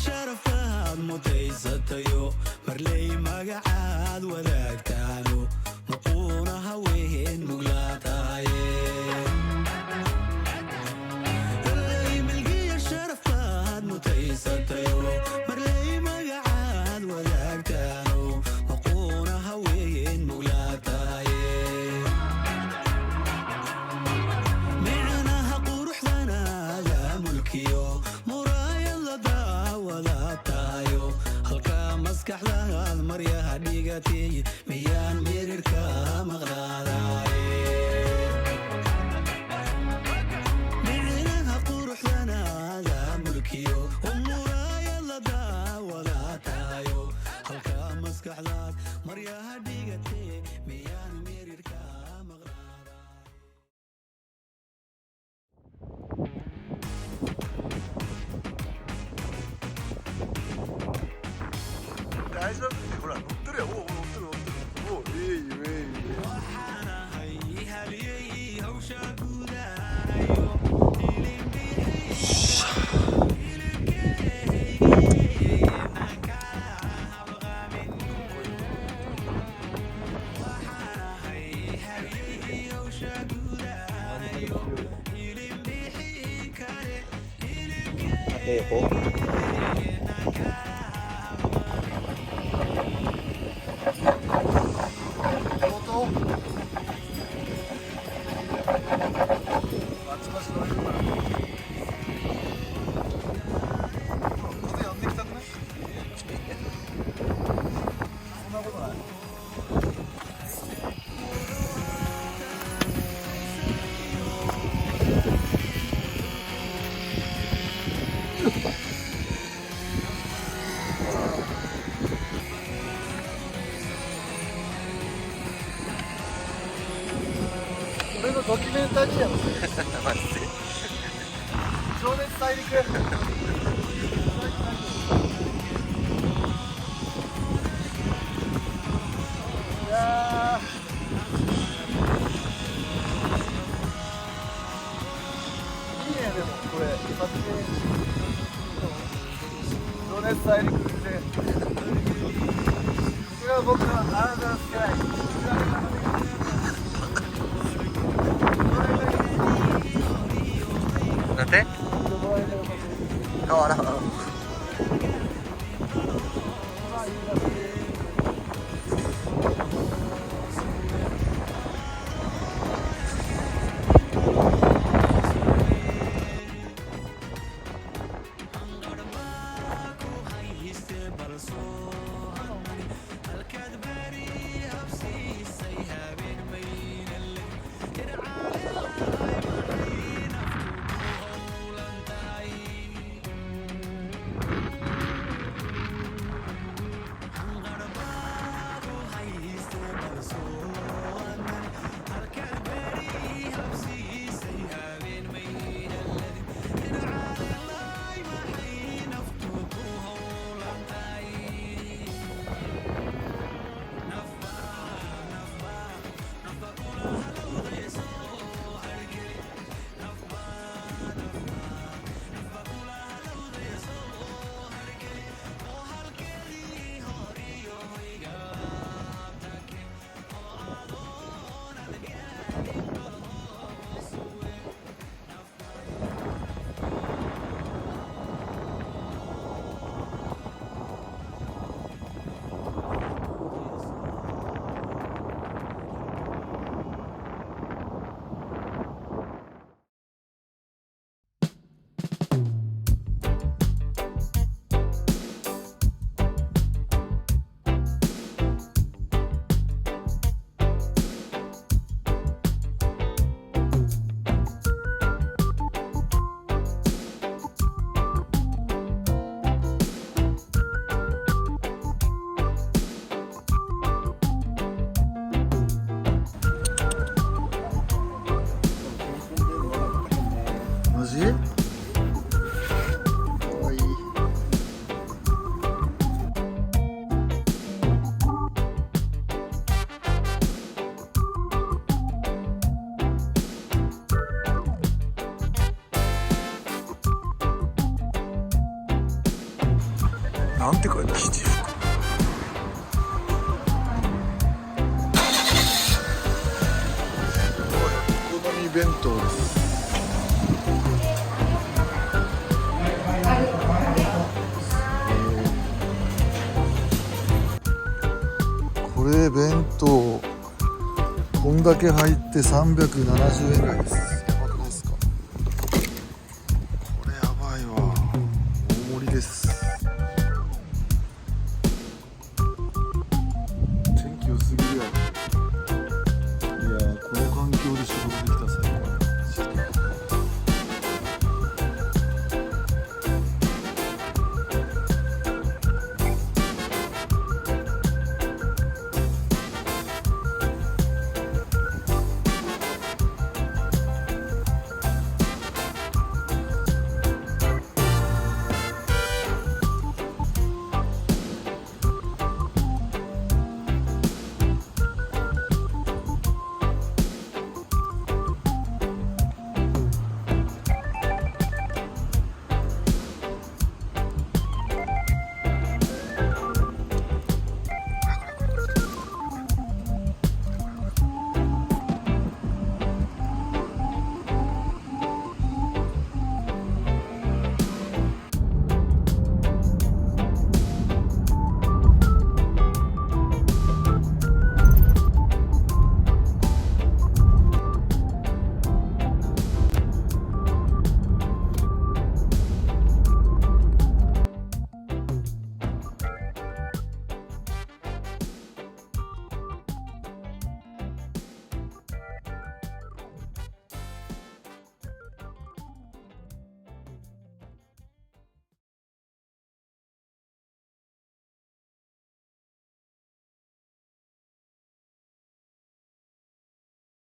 sharafkaad mutaysatayo marley magacaad wadaagtaano maquuna haween muglaataaye marley milgiya sharafkaad mutaysatayo marley magacaad wadaagtaano maquuna haween muglaataaye micnaha quruxdanaada mulkiyo maskaxdaad maryaha dhigatay miyaan mirirka maqnaadaye micnaha quruxdanaada mulkiyo umuraayad la daawadaatayo halka maskaxdaad maryaha dhigatay miyaan mirirka大丈夫ってほら乗ってるよ。おお乗ってる乗ってる。おおいいいい俺のドキュメンタリーやもん。マジで。情熱大陸。いやいいねでもこれ撮影。情熱大陸で。これは僕のアナザースカイ。なんて？変わらん。なんて書いてある？七福。お好み弁当です。これ弁当こんだけ入って370円ぐらいです。やばくないですか？これやばいわ。大盛りです。